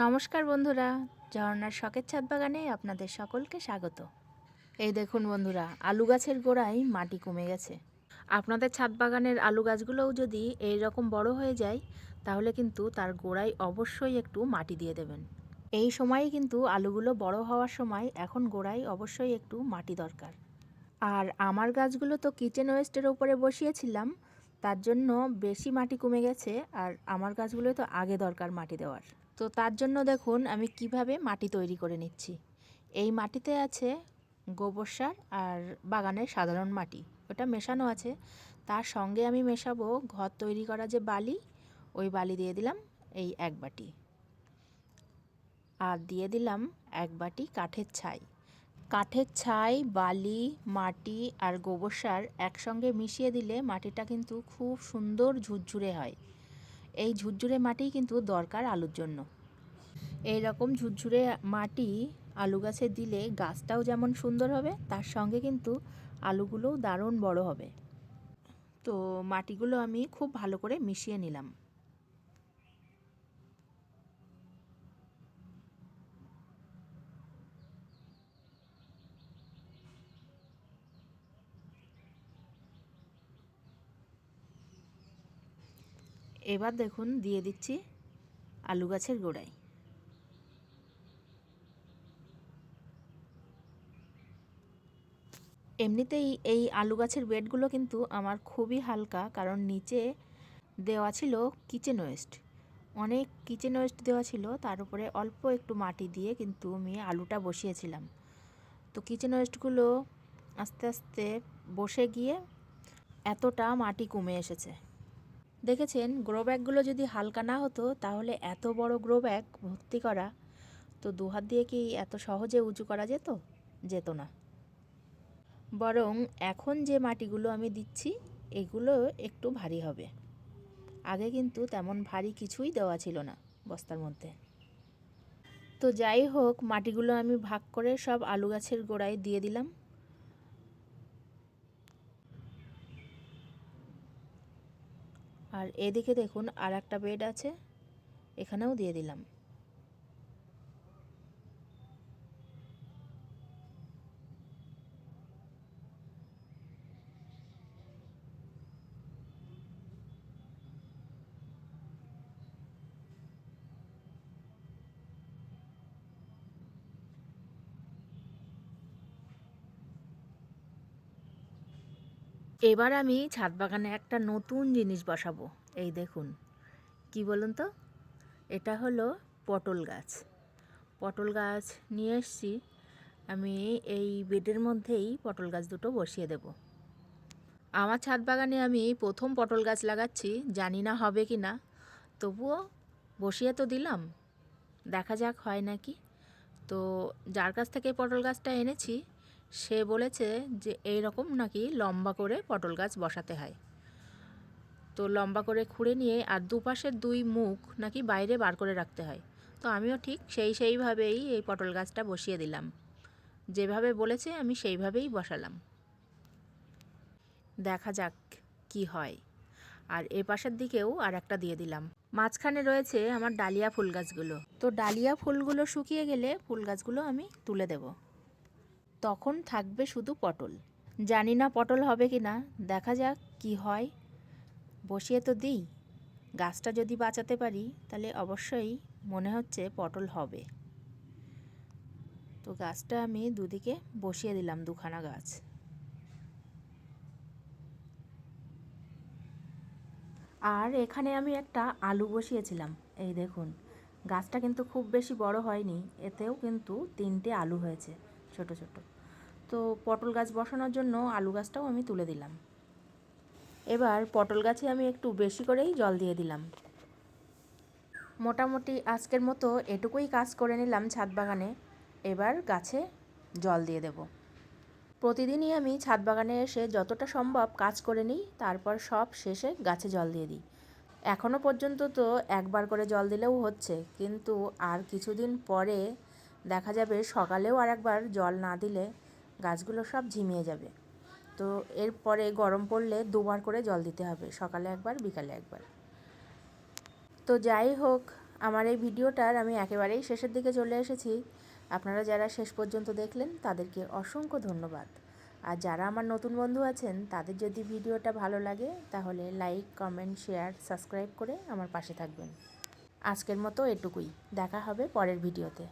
নমস্কার বন্ধুরা, ঝর্ণার শখের ছাদ বাগানে আপনাদের সকলকে স্বাগত। এই দেখুন বন্ধুরা, আলু গাছের গোড়ায় মাটি কমে গেছে। আপনাদের ছাদ বাগানের আলু গাছগুলোও যদি এই রকম বড় হয়ে যায়, তাহলে কিন্তু তার গোড়ায় অবশ্যই একটু মাটি দিয়ে দেবেন। এই সময়ে কিন্তু আলুগুলো বড় হওয়ার সময় এখন গোড়ায় অবশ্যই একটু মাটি দরকার। আর আমার গাছগুলো তো কিচেন ওয়েস্টের ওপরে বসিয়েছিলাম, তার জন্য বেশি মাটি কমে গেছে। আর আমার গাছগুলো তো আগে দরকার মাটি দেওয়ার। তো তার জন্য দেখুন আমি কিভাবে মাটি তৈরি করে নিচ্ছি। এই মাটিতে আছে গোবর সার আর বাগানের সাধারণ মাটি, ওটা মেশানো আছে। তার সঙ্গে আমি মেশাবো ঘর তৈরি করা যে বালি, ওই বালি দিয়ে দিলাম এই 1 বাটি। আর দিয়ে দিলাম 1 বাটি কাঠের ছাই। কাঠের ছাই, বালি, মাটি আর গোবর সার একসঙ্গে মিশিয়ে দিলে মাটিটা কিন্তু খুব সুন্দর ঝুরঝুরে হয়। এই ঝুরঝুরে মাটিই কিন্তু দরকার আলুর জন্য। এই রকম ঝুরঝুরে মাটি আলু গাছে দিলে গাছটাও যেমন সুন্দর হবে, তার সঙ্গে কিন্তু আলুগুলোও দারুণ বড় হবে। তো মাটিগুলো আমি খুব ভালো করে মিশিয়ে নিলাম। এবার দেখুন দিয়ে দিচ্ছি আলু গাছের গোড়ায়। এমনিতেই এই আলু গাছের বেডগুলো কিন্তু আমার খুবই হালকা, কারণ নিচে দেওয়া ছিল কিচেন ওয়েস্ট। অনেক কিচেন ওয়েস্ট দেওয়া ছিল, তার উপরে অল্প একটু মাটি দিয়ে কিন্তু আমি আলুটা বসিয়েছিলাম। তো কিচেন ওয়েস্টগুলো আস্তে আস্তে বসে গিয়ে এতটা মাটি কমে এসেছে। দেখেছেন, গ্রো ব্যাগগুলো যদি হালকা না হতো তাহলে এত বড় গ্রো ব্যাগ ভর্তি করা তো 2 হাত দিয়ে কি এত সহজে উঁচু করা যেত? যেত না। বরং এখন যে মাটিগুলো আমি দিচ্ছি এগুলো একটু ভারী হবে। আগে কিন্তু তেমন ভারী কিছুই দেওয়া ছিল না বস্তার মধ্যে। তো যাই হোক, মাটিগুলো আমি ভাগ করে সব আলু গাছের গোড়ায় দিয়ে দিলাম। আর এদিকে দেখুন আর একটা বেড আছে, এখানেও দিয়ে দিলাম। এবার আমি ছাদ বাগানে একটা নতুন জিনিস বসাবো। এই দেখুন, কি বলুন তো, এটা হলো পটল গাছ। পটল গাছ নিয়ে এসছি আমি। এই বেডের মধ্যেই পটল গাছ দুটো বসিয়ে দেব। আমার ছাদ বাগানে আমি প্রথম পটল গাছ লাগাচ্ছি, জানি না হবে কি না, তবুও বসিয়ে তো দিলাম, দেখা যাক হয় নাকি। তো যার কাছ থেকে পটল গাছটা এনেছি সে বলেছে যে এই রকম নাকি লম্বা করে পটল গাছ বসাতে হয়। তো লম্বা করে খুঁড়ে নিয়ে আর দুপাশের 2 মুখ নাকি বাইরে বার করে রাখতে হয়। তো আমিও ঠিক সেইভাবেই এই পটল গাছটা বসিয়ে দিলাম। যেভাবে বলেছে আমি সেইভাবেই বসালাম। দেখা যাক কি হয়। আর এ পাশের দিকেও আর একটা দিয়ে দিলাম। মাঝখানে রয়েছে আমার ডালিয়া ফুল গাছগুলো। তো ডালিয়া ফুলগুলো শুকিয়ে গেলে ফুল গাছগুলো আমি তুলে দেব। তখন থাকবে শুধু পটল। জানি না পটল হবে কি না, দেখা যাক কি হয়। বসিয়ে তো দিই, গাছটা যদি বাঁচাতে পারি তাহলে অবশ্যই মনে হচ্ছে পটল হবে। তো গাছটা আমি দুদিকে বসিয়ে দিলাম, 2খানা গাছ। আর এখানে আমি একটা আলু বসিয়েছিলাম। এই দেখুন, গাছটা কিন্তু খুব বেশি বড় হয়নি, এতেও কিন্তু 3টে আলু হয়েছে ছোট ছোট। তো পটল গাছ বসানোর জন্য আলু গাছটাও আমি তুলে দিলাম। এবার পটল গাছে আমি একটু বেশি করেই জল দিয়ে দিলাম। মোটামুটি আজকের মতো এটুকুই কাজ করে নিলাম ছাদ বাগানে। এবার গাছে জল দিয়ে দেব। প্রতিদিনই আমি ছাদ বাগানে এসে যতটা সম্ভব কাজ করে নিই, তারপর সব শেষে গাছে জল দিয়ে দিই। এখনও পর্যন্ত তো একবার করে জল দিলেও হচ্ছে, কিন্তু আর কিছুদিন পরে দেখা যাবে সকালেও আর একবার জল না দিলে গাছগুলো সব ঝিমিয়ে যাবে। তো এরপরে গরম পড়লে 2বার করে জল দিতে হবে, সকালে একবার বিকালে একবার। তো যাই হোক, আমার এই ভিডিওটার আমি একেবারেই শেষের দিকে চলে এসেছি। আপনারা যারা শেষ পর্যন্ত দেখলেন তাদেরকে অসংখ্য ধন্যবাদ। আর যারা আমার নতুন বন্ধু আছেন তাদের যদি ভিডিওটা ভালো লাগে তাহলে লাইক, কমেন্ট, শেয়ার, সাবস্ক্রাইব করে আমার পাশে থাকবেন। আজকের মতো এটুকুই। দেখা হবে পরের ভিডিওতে।